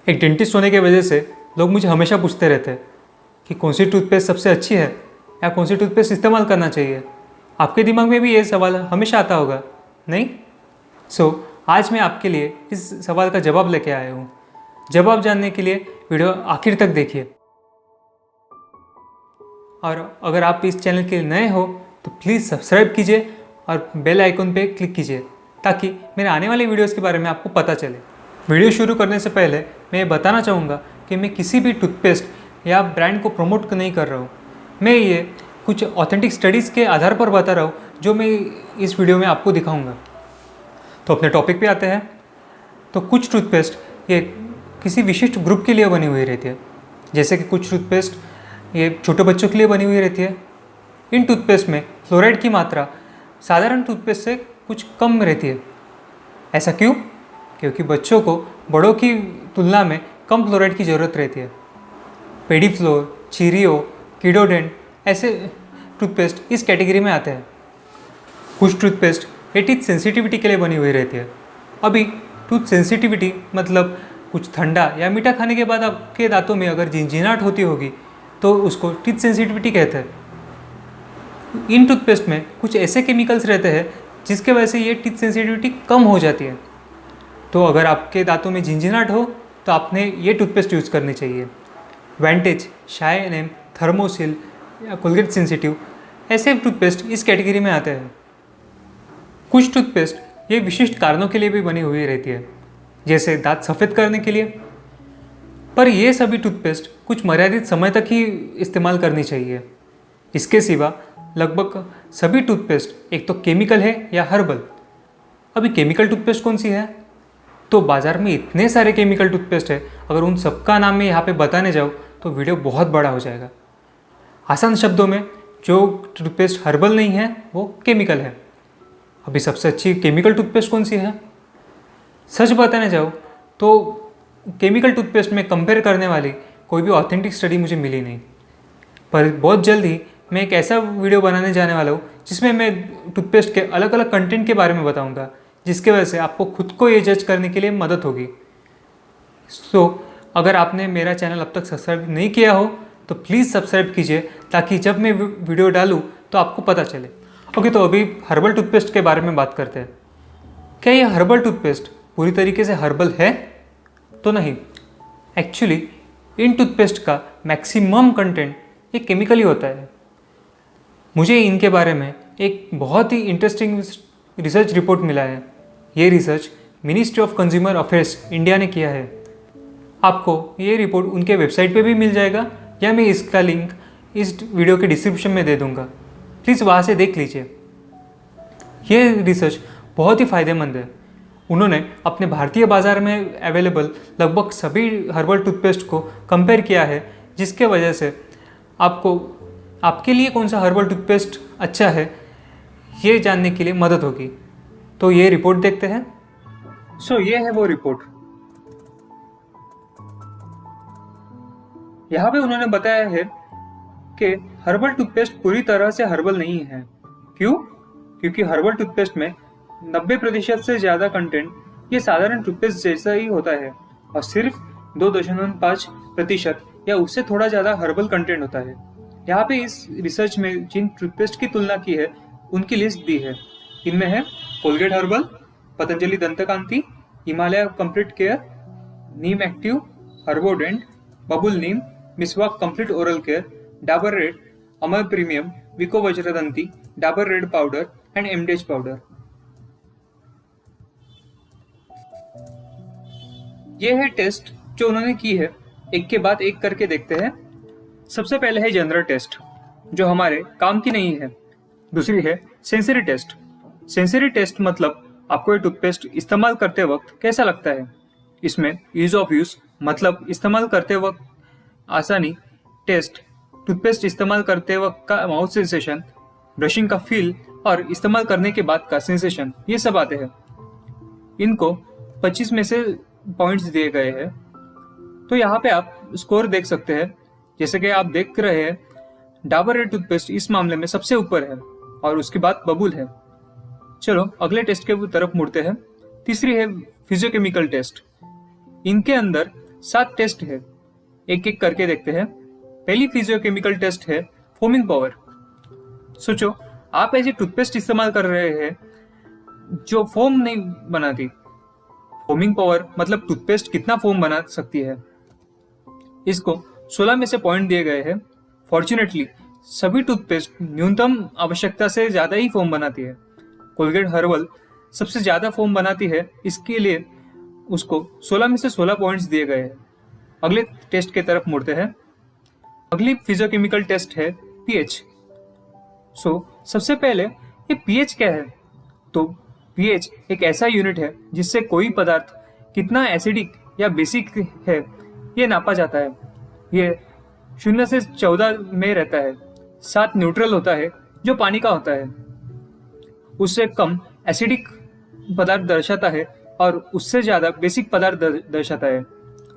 एक डेंटिस्ट होने की वजह से लोग मुझे हमेशा पूछते रहते हैं कि कौन सी टूथपेस्ट सबसे अच्छी है या कौन सी टूथपेस्ट इस्तेमाल करना चाहिए। आपके दिमाग में भी ये सवाल हमेशा आता होगा, नहीं? आज मैं आपके लिए इस सवाल का जवाब लेके आया हूँ। जवाब जानने के लिए वीडियो आखिर तक देखिए। और अगर आप इस चैनल के लिए नए हो तो प्लीज़ सब्सक्राइब कीजिए और बेल आइकन पे क्लिक कीजिए ताकि मेरे आने वाले वीडियोस के बारे में आपको पता चले। वीडियो शुरू करने से पहले मैं ये बताना चाहूँगा कि मैं किसी भी टूथपेस्ट या ब्रांड को प्रमोट नहीं कर रहा हूँ। मैं ये कुछ ऑथेंटिक स्टडीज़ के आधार पर बता रहा हूँ जो मैं इस वीडियो में आपको दिखाऊँगा। तो अपने टॉपिक पे आते हैं। तो कुछ टूथपेस्ट ये किसी विशिष्ट ग्रुप के लिए बनी हुई रहती है, जैसे कि कुछ टूथपेस्ट ये छोटे बच्चों के लिए बनी हुई रहती है। इन टूथपेस्ट में फ्लोराइड की मात्रा साधारण टूथपेस्ट से कुछ कम रहती है। ऐसा क्यों? क्योंकि बच्चों को बड़ों की तुलना में कम फ्लोराइड की ज़रूरत रहती है। पेडीफ्लोर, चीरियो, किडोडेंट ऐसे टूथपेस्ट इस कैटेगरी में आते हैं। कुछ टूथपेस्ट ये टीथ सेंसिटिविटी के लिए बनी हुई रहती है। अभी टूथ सेंसिटिविटी मतलब कुछ ठंडा या मीठा खाने के बाद आपके दांतों में अगर झिनझिनाहट होती होगी तो उसको टीथ सेंसिटिविटी कहते हैं। इन टूथपेस्ट में कुछ ऐसे केमिकल्स रहते हैं जिसके वजह से ये टीथ सेंसिटिविटी कम हो जाती है। तो अगर आपके दांतों में झिनझिनाहट हो तो आपने ये टूथपेस्ट यूज़ करनी चाहिए। वेंटेज, शाइन, थर्मोसिल या कोलगेट सेंसिटिव ऐसे टूथपेस्ट इस कैटेगरी में आते हैं। कुछ टूथपेस्ट ये विशिष्ट कारणों के लिए भी बनी हुई रहती है, जैसे दांत सफ़ेद करने के लिए। पर ये सभी टूथपेस्ट कुछ मर्यादित समय तक ही इस्तेमाल करनी चाहिए। इसके सिवा लगभग सभी टूथपेस्ट एक तो केमिकल है या हर्बल। अभी केमिकल टूथपेस्ट कौन सी है? तो बाज़ार में इतने सारे केमिकल टूथपेस्ट है, अगर उन सबका नाम मैं यहाँ पे बताने जाऊँ तो वीडियो बहुत बड़ा हो जाएगा। आसान शब्दों में, जो टूथपेस्ट हर्बल नहीं है वो केमिकल है। अभी सबसे अच्छी केमिकल टूथपेस्ट कौन सी है? सच बताने जाओ तो केमिकल टूथपेस्ट में कंपेयर करने वाली कोई भी ऑथेंटिक स्टडी मुझे मिली नहीं। पर बहुत जल्द ही मैं एक ऐसा वीडियो बनाने जाने वाला हूँ जिसमें मैं टूथपेस्ट के अलग अलग कंटेंट के बारे में बताऊँगा, जिसके वजह से आपको खुद को ये जज करने के लिए मदद होगी। अगर आपने मेरा चैनल अब तक सब्सक्राइब नहीं किया हो तो प्लीज़ सब्सक्राइब कीजिए ताकि जब मैं वीडियो डालूँ तो आपको पता चले। ओके, तो अभी हर्बल टूथपेस्ट के बारे में बात करते हैं। क्या ये हर्बल टूथपेस्ट पूरी तरीके से हर्बल है? तो नहीं। एक्चुअली इन टूथपेस्ट का मैक्सिमम कंटेंट ये केमिकल ही होता है। मुझे इनके बारे में एक बहुत ही इंटरेस्टिंग रिसर्च रिपोर्ट मिला है। ये research ministry of consumer affairs India ने किया है। आपको ये रिपोर्ट उनके वेबसाइट पे भी मिल जाएगा या मैं इसका लिंक इस वीडियो के डिस्क्रिप्शन में दे दूँगा। प्लीज़ वहाँ से देख लीजिए। ये रिसर्च बहुत ही फ़ायदेमंद है। उन्होंने अपने भारतीय बाज़ार में अवेलेबल लगभग सभी हर्बल टूथपेस्ट को कंपेयर किया है, जिसके वजह से आपको आपके लिए कौन सा हर्बल टूथपेस्ट अच्छा है ये जानने के लिए मदद होगी। तो ये रिपोर्ट देखते हैं। ये है वो रिपोर्ट। यहाँ पे उन्होंने बताया है कि हर्बल टूथपेस्ट पूरी तरह से हर्बल नहीं है। क्यों? क्योंकि हर्बल टूथपेस्ट में 90% से ज़्यादा कंटेंट ये साधारण टूथपेस्ट जैसा ही होता है और सिर्फ 2.5% या उससे थोड़ा ज़्यादा हर्बल कंटेंट होता है। यहाँ पे इस रिसर्च में जिन टूथपेस्ट की तुलना की है उनकी लिस्ट दी है। इनमें है Colgate herbal, Patanjali Dantkanti, Himalaya complete care, Neem active, Herbodent, Babool Neem, Meswak complete oral care, Dabur red, Amar premium, Vicco Vajradanti, Dabur red powder and एमडेज पाउडर। ये है टेस्ट जो उन्होंने की है। एक के बाद एक करके देखते हैं। सबसे पहले है जनरल टेस्ट, जो हमारे काम की नहीं है। दूसरी है सेंसरी टेस्ट। सेंसरी टेस्ट मतलब आपको ये टूथपेस्ट इस्तेमाल करते वक्त कैसा लगता है। इसमें ईज ऑफ यूज मतलब इस्तेमाल करते वक्त आसानी, टेस्ट टूथपेस्ट इस्तेमाल करते वक्त का माउथ सेंसेशन, ब्रशिंग का फील और इस्तेमाल करने के बाद का सेंसेशन, ये सब आते हैं। इनको 25 में से पॉइंट्स दिए गए हैं। तो यहाँ पे आप स्कोर देख सकते हैं। जैसे कि आप देख रहे हैं, डाबर रेड टूथपेस्ट इस मामले में सबसे ऊपर है और उसके बाद बबुल है। चलो अगले टेस्ट के तरफ मुड़ते हैं। तीसरी है फिजियोकेमिकल टेस्ट। इनके अंदर 7 टेस्ट है, एक एक करके देखते हैं। पहली फिजियोकेमिकल टेस्ट है फोमिंग पावर। सोचो आप ऐसी टूथपेस्ट इस्तेमाल कर रहे हैं जो फोम नहीं बनाती। फोमिंग पावर मतलब टूथपेस्ट कितना फोम बना सकती है। इसको 16 में से पॉइंट दिए गए हैं। फॉर्चुनेटली सभी टूथपेस्ट न्यूनतम आवश्यकता से ज्यादा ही फोम बनाती है। कोलगेट हर्बल सबसे ज्यादा फोम बनाती है, इसके लिए उसको 16 में से 16 पॉइंट्स दिए गए हैं। अगले टेस्ट की तरफ मुड़ते हैं। अगली फिजियोकेमिकल टेस्ट है पीएच। सबसे पहले ये पीएच क्या है? तो पीएच एक ऐसा यूनिट है जिससे कोई पदार्थ कितना एसिडिक या बेसिक है ये नापा जाता है। ये 0 से 14 में रहता है। 7 न्यूट्रल होता है जो पानी का होता है। उससे कम एसिडिक पदार्थ दर्शाता है और उससे ज्यादा बेसिक पदार्थ दर्शाता है।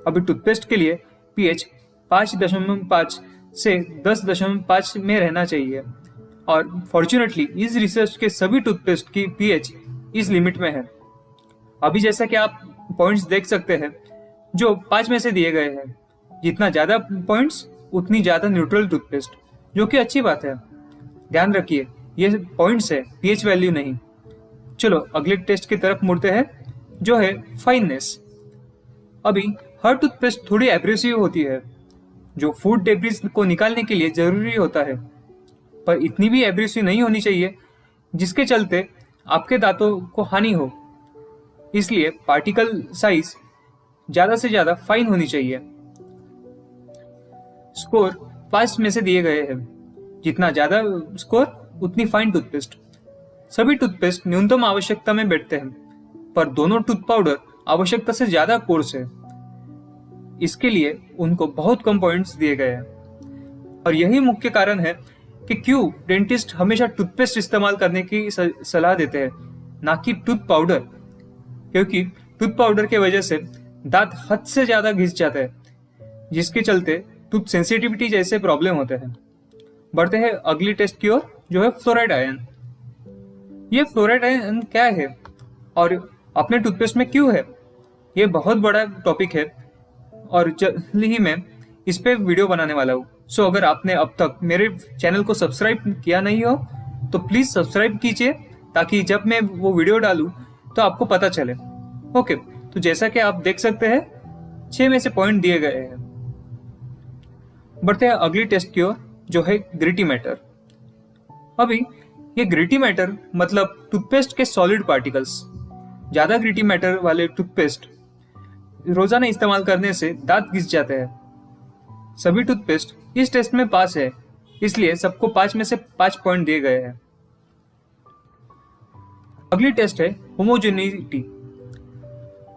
अभी टूथपेस्ट के लिए पीएच 5.5 से 10.5 में रहना चाहिए और फॉर्चुनेटली इस रिसर्च के सभी टूथपेस्ट की पीएच इस लिमिट में है। अभी जैसा कि आप पॉइंट्स देख सकते हैं जो 5 में से दिए गए हैं। जितना ज्यादा पॉइंट्स उतनी ज्यादा न्यूट्रल टूथपेस्ट, जो कि अच्छी बात है। ध्यान रखिए ये पॉइंट्स है, पीएच वैल्यू नहीं। चलो अगले टेस्ट की तरफ मुड़ते हैं जो है फाइननेस। अभी हर टूथपेस्ट थोड़ी एब्रेसिव होती है जो फूड डेब्रिस को निकालने के लिए जरूरी होता है, पर इतनी भी एब्रेसिव नहीं होनी चाहिए जिसके चलते आपके दांतों को हानि हो। इसलिए पार्टिकल साइज ज्यादा से ज्यादा फाइन होनी चाहिए। स्कोर 5 में से दिए गए हैं। जितना ज्यादा स्कोर उतनी फाइन टूथपेस्ट। सभी टूथपेस्ट न्यूनतम आवश्यकता में बैठते हैं, पर दोनों टूथ पाउडर आवश्यकता से ज्यादा कोर्स है। इसके लिए उनको बहुत कम पॉइंट्स दिए गए हैं और यही मुख्य कारण है कि क्यों डेंटिस्ट हमेशा टूथपेस्ट इस्तेमाल करने की सलाह देते हैं, ना कि टूथ पाउडर। क्योंकि टूथ पाउडर के वजह से दांत हद से ज्यादा घिस जाता है, जिसके चलते टूथ सेंसिटिविटी जैसे प्रॉब्लम होते हैं। बढ़ते हैं अगली टेस्ट की ओर जो है फ्लोराइड आयन। ये फ्लोराइड आयन क्या है और अपने टूथपेस्ट में क्यों है, ये बहुत बड़ा टॉपिक है और जल्द ही मैं इस पे वीडियो बनाने वाला हूँ। अगर आपने अब तक मेरे चैनल को सब्सक्राइब किया नहीं हो तो प्लीज सब्सक्राइब कीजिए, ताकि जब मैं वो वीडियो डालूं तो आपको पता चले। ओके, तो जैसा कि आप देख सकते हैं 6 में से पॉइंट दिए गए हैं। बढ़ते हैं अगली टेस्ट की ओर जो है ग्रिटी मैटर। अभी ये ग्रिटी मैटर मतलब टूथपेस्ट के सॉलिड पार्टिकल्स। ज्यादा ग्रिटी मैटर वाले टूथपेस्ट रोजाना इस्तेमाल करने से दांत घिस जाते हैं। सभी टूथपेस्ट इस टेस्ट में पास है, इसलिए सबको 5 में से 5 पॉइंट दिए गए हैं। अगली टेस्ट है होमोजेनिटी।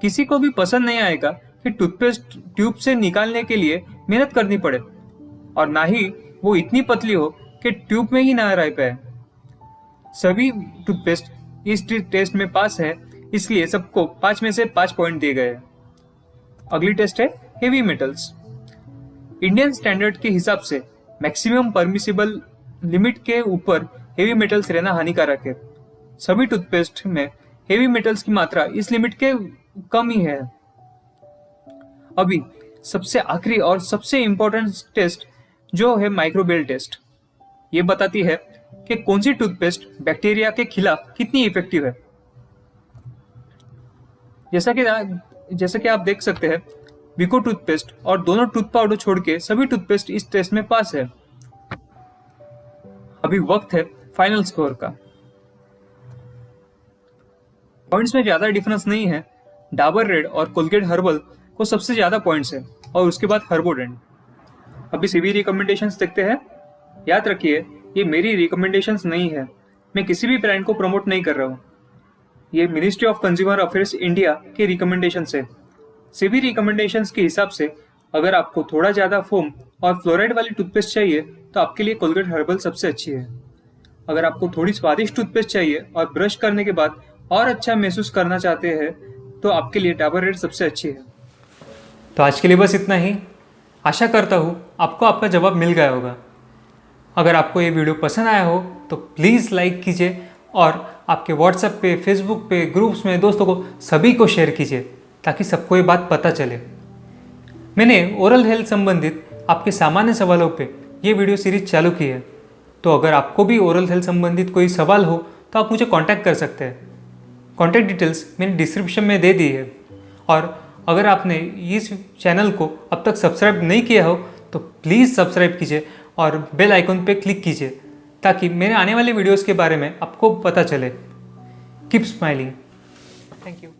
किसी को भी पसंद नहीं आएगा कि टूथपेस्ट ट्यूब से निकालने के लिए मेहनत करनी पड़े और ना ही वो इतनी पतली हो कि ट्यूब में ही ना रह पाए। सभी टूथपेस्ट इस टेस्ट में पास है, इसलिए सबको 5 में से 5 पॉइंट दिए गए हैं। अगली टेस्ट है हेवी मेटल्स। इंडियन स्टैंडर्ड के हिसाब से मैक्सिमम परमिसिबल लिमिट के ऊपर हेवी मेटल्स रहना हानिकारक है। सभी टूथपेस्ट में हेवी मेटल्स की मात्रा इस लिमिट के कम ही है। अभी सबसे आखिरी और सबसे इंपॉर्टेंट टेस्ट जो है माइक्रोबियल टेस्ट। ये बताती है कि कौन सी टूथपेस्ट बैक्टीरिया के खिलाफ कितनी इफेक्टिव है। जैसा कि आप देख सकते हैं विको टूथपेस्ट और दोनों टूथ पाउडर छोड़ के सभी टूथपेस्ट इस टेस्ट में पास है। अभी वक्त है फाइनल स्कोर का। पॉइंट्स में ज्यादा डिफरेंस नहीं है। डाबर रेड और कोलगेट हर्बल को सबसे ज्यादा पॉइंट्स है और उसके बाद हर्बोडेंट। अभी सीवी रिकमेंडेशंस देखते हैं। याद रखिए ये मेरी रिकमेंडेशंस नहीं है, मैं किसी भी ब्रांड को प्रमोट नहीं कर रहा हूँ। ये ministry of consumer affairs India के रिकमेंडेशन है। सीवी रिकमेंडेशंस के हिसाब से अगर आपको थोड़ा ज्यादा फोम और फ्लोराइड वाली टूथपेस्ट चाहिए तो आपके लिए कोलगेट हर्बल सबसे अच्छी है। अगर आपको थोड़ी स्वादिष्ट टूथपेस्ट चाहिए और ब्रश करने के बाद और अच्छा महसूस करना चाहते हैं तो आपके लिए डाबर रेड सबसे अच्छी है। तो आज के लिए बस इतना ही। आशा करता हूँ आपको आपका जवाब मिल गया होगा। अगर आपको ये वीडियो पसंद आया हो तो प्लीज़ लाइक कीजिए और आपके व्हाट्सएप पे, फेसबुक पे, ग्रुप्स में दोस्तों को सभी को शेयर कीजिए ताकि सबको ये बात पता चले। मैंने ओरल हेल्थ संबंधित आपके सामान्य सवालों पे ये वीडियो सीरीज चालू की है। तो अगर आपको भी ओरल हेल्थ संबंधित कोई सवाल हो तो आप मुझे कांटेक्ट कर सकते हैं। कॉन्टैक्ट डिटेल्स मैंने डिस्क्रिप्शन में दे दी है। और अगर आपने इस चैनल को अब तक सब्सक्राइब नहीं किया हो तो प्लीज़ सब्सक्राइब कीजिए और बेल आइकन पे क्लिक कीजिए ताकि मेरे आने वाले वीडियोस के बारे में आपको पता चले। Keep smiling. Thank you.